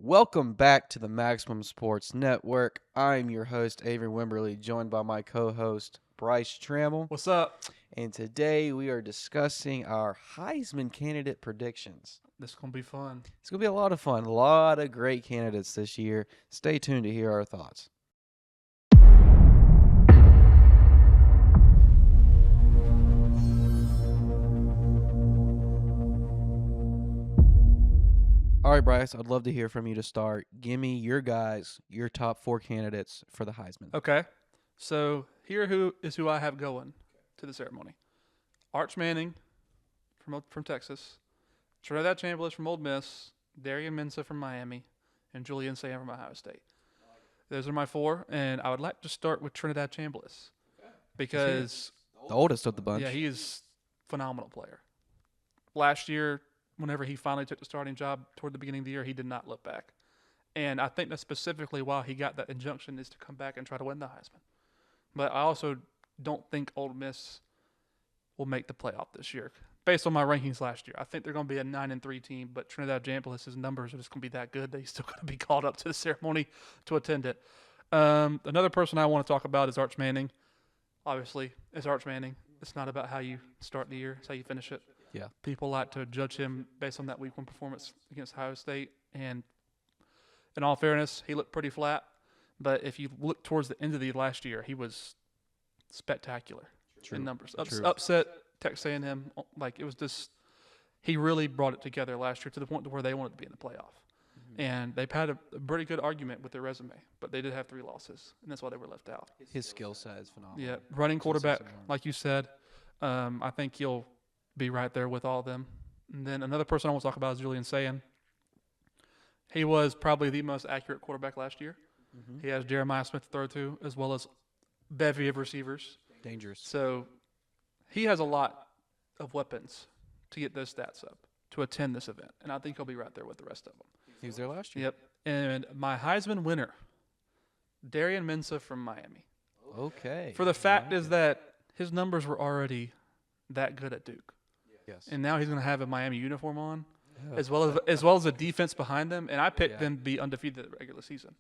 Welcome back to the Maximum Sports Network. I'm your host, Avery Wimberly, joined by my co host, Brice Trammell. What's up? And today we are discussing our Heisman candidate predictions. This is going to be fun. It's going to be a lot of fun. A lot of great candidates this year. Stay tuned to hear our thoughts. All right, Brice, I'd love to hear from you to start. Give me your top four candidates for the Heisman. Okay. So here who I have going to the ceremony. Arch Manning from Texas, Trinidad Chambliss from Ole Miss, Darian Mensah from Miami, and Julian Sam from Ohio State. Those are my four, and I would like to start with Trinidad Chambliss because The oldest of the bunch. yeah, he is a phenomenal player. Last year, whenever he finally took the starting job toward the beginning of the year, he did not look back. And I think that specifically why he got that injunction is to come back and try to win the Heisman. But I also don't think Ole Miss will make the playoff this year. Based on my rankings last year, I think they're going to be a 9-3 team, but Trinidad Chambliss' numbers are just going to be that good that he's still going to be called up to the ceremony to attend it. Another person I want to talk about is Arch Manning. Obviously, it's Arch Manning. It's not about how you start the year, it's how you finish it. Yeah. People like to judge him based on that week one performance against Ohio State. And in all fairness, he looked pretty flat. But if you look towards the end of the last year, he was spectacular in numbers. Upset Texas A&M. Like, it was just – he really brought it together last year to the point to where they wanted to be in the playoff. Mm-hmm. And they've had a pretty good argument with their resume. But they did have 3 losses, and that's why they were left out. His skill set is phenomenal. Yeah, running quarterback, like you said. I think he'll – be right there with all of them. And then another person I want to talk about is Julian Sayin. He was probably the most accurate quarterback last year. Mm-hmm. He has Jeremiah Smith to throw to, as well as bevy of receivers. Dangerous. So he has a lot of weapons to get those stats up to attend this event. And I think he'll be right there with the rest of them. He was there last year. Yep. And my Heisman winner, Darian Mensah from Miami. Okay. For the fact is that his numbers were already that good at Duke. Yes. And now he's going to have a Miami uniform on, as well as a defense behind them. And I picked them to be undefeated in the regular season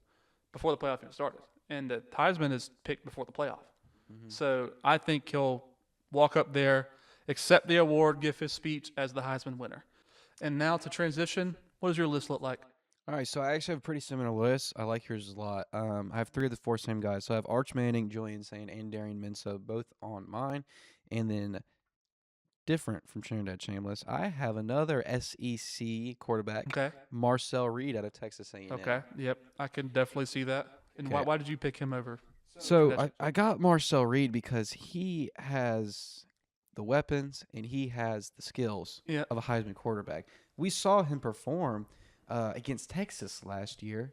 before the playoff even started. And the Heisman is picked before the playoff. Mm-hmm. So I think he'll walk up there, accept the award, give his speech as the Heisman winner. And now to transition, what does your list look like? All right, so I actually have a pretty similar list. I like yours a lot. I have 3 of the 4 same guys. So I have Arch Manning, Julian Sayin, and Darian Mensah both on mine. And then different from Trinidad Chambliss, I have another SEC quarterback, Marcel Reed out of Texas A&M. Okay, yep, I can definitely see that. And why did you pick him over? So I got Marcel Reed because he has the weapons and he has the skills of a Heisman quarterback. We saw him perform against Texas last year,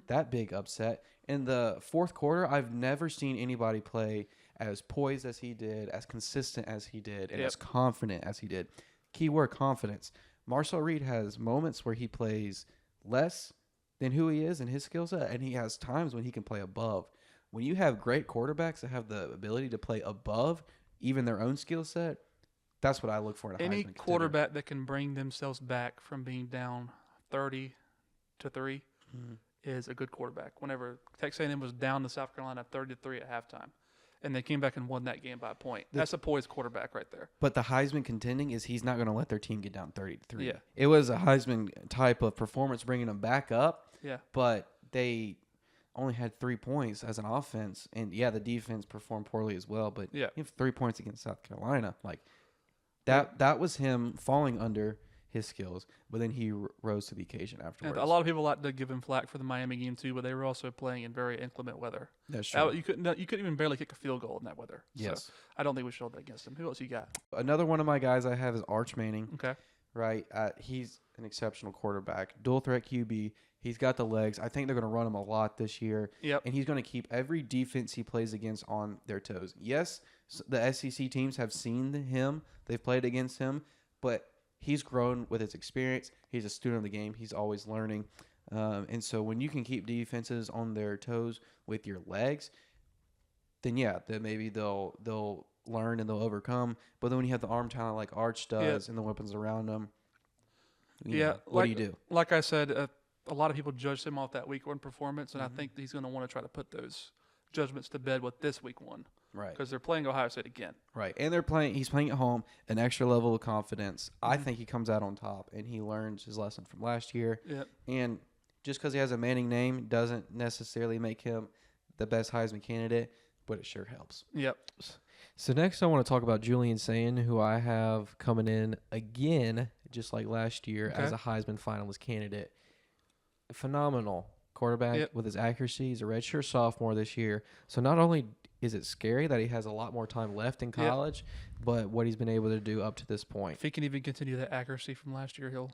that big upset. In the fourth quarter, I've never seen anybody play as poised as he did, as consistent as he did, and as confident as he did. Keyword confidence. Marcel Reed has moments where he plays less than who he is in his skill set, and he has times when he can play above. When you have great quarterbacks that have the ability to play above even their own skill set, that's what I look for in a Any Heisman quarterback that can bring themselves back from being down 30-3 is a good quarterback. Whenever Texas A&M was down to South Carolina 30-3 at halftime, and they came back and won that game by a point. That's a poised quarterback right there. But the Heisman contending is he's not going to let their team get down 30-3. Yeah. It was a Heisman type of performance bringing them back up. Yeah. But they only had 3 points as an offense. And, the defense performed poorly as well. But you have 3 points against South Carolina. Like, that was him falling under his skills, but then he rose to the occasion afterwards. And a lot of people like to give him flack for the Miami game too, but they were also playing in very inclement weather. That's true. You couldn't even barely kick a field goal in that weather. Yes. So I don't think we should hold that against him. Who else you got? Another one of my guys I have is Arch Manning. Okay. Right. He's an exceptional quarterback. Dual threat QB. He's got the legs. I think they're going to run him a lot this year. Yep. And he's going to keep every defense he plays against on their toes. Yes, the SEC teams have seen him. They've played against him, but he's grown with his experience. He's a student of the game. He's always learning. And so when you can keep defenses on their toes with your legs, then then maybe they'll learn and they'll overcome. But then when you have the arm talent like Arch does and the weapons around him, what do you do? Like I said, a lot of people judged him off that week one performance, and I think he's going to want to try to put those judgments to bed with this week one. Right. Because they're playing Ohio State again. Right. And he's playing at home, an extra level of confidence. I think he comes out on top, and he learns his lesson from last year. Yep. And just because he has a Manning name doesn't necessarily make him the best Heisman candidate, but it sure helps. Yep. So next I want to talk about Julian Sayin, who I have coming in again, just like last year, as a Heisman finalist candidate. Phenomenal quarterback with his accuracy. He's a redshirt sophomore this year. So not only is it scary that he has a lot more time left in college, but what he's been able to do up to this point. If he can even continue that accuracy from last year, he'll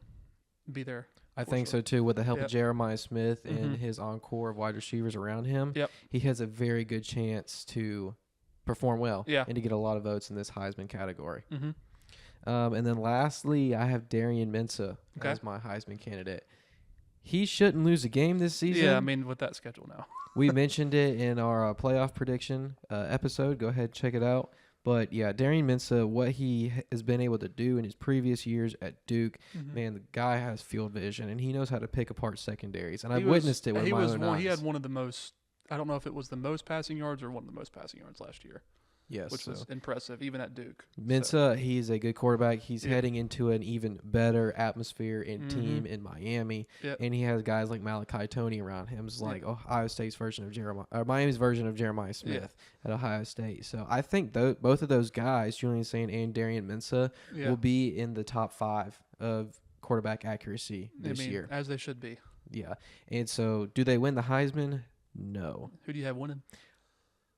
be there. I think so too. With the help of Jeremiah Smith and his encore of wide receivers around him, he has a very good chance to perform well and to get a lot of votes in this Heisman category. And then lastly, I have Darian Mensah as my Heisman candidate. He shouldn't lose a game this season. Yeah, I mean, with that schedule now. We mentioned it in our playoff prediction episode. Go ahead, check it out. But, yeah, Darian Mensah, what he has been able to do in his previous years at Duke, man, the guy has field vision, and he knows how to pick apart secondaries. And I've witnessed it with my own eyes. He had one of the most, I don't know if it was the most passing yards or one of the most passing yards last year. Yes. Which was impressive, even at Duke. Mensah, he's a good quarterback. He's heading into an even better atmosphere and team in Miami. And he has guys like Malachi Toney around him. It's like Ohio State's version of Miami's version of Jeremiah Smith at Ohio State. So I think both of those guys, Julian Sayin and Darian Mensah, will be in the top 5 of quarterback accuracy this year. As they should be. Yeah. And so do they win the Heisman? No. Who do you have winning?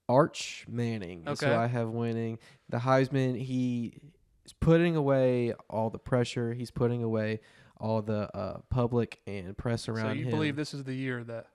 Arch Manning. Okay. So I have winning the Heisman. He is putting away all the pressure. He's putting away all the public and press around him. So you believe this is the year that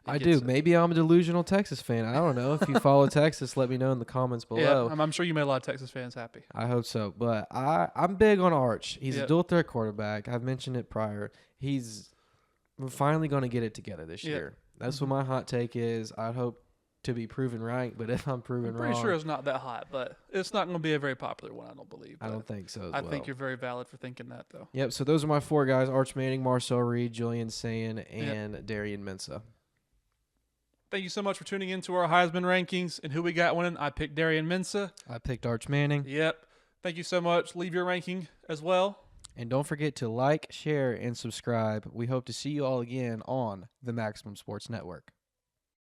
I do. Maybe I'm a delusional Texas fan. I don't know. If you follow Texas, let me know in the comments below. Yeah, I'm sure you made a lot of Texas fans happy. I hope so. But I'm big on Arch. He's a dual threat quarterback. I've mentioned it prior. We're finally going to get it together this year. That's what my hot take is. I hope to be proven right, but if I'm proven wrong, I'm pretty sure it's not that hot, but it's not going to be a very popular one, I don't believe. I don't think so. I think you're very valid for thinking that, though. Yep. So those are my 4 guys: Arch Manning, Marcel Reed, Julian Sayin, and Darian Mensah. Thank you so much for tuning in to our Heisman rankings and who we got winning. I picked Darian Mensah. I picked Arch Manning. Yep. Thank you so much. Leave your ranking as well. And don't forget to like, share, and subscribe. We hope to see you all again on the Maximum Sports Network.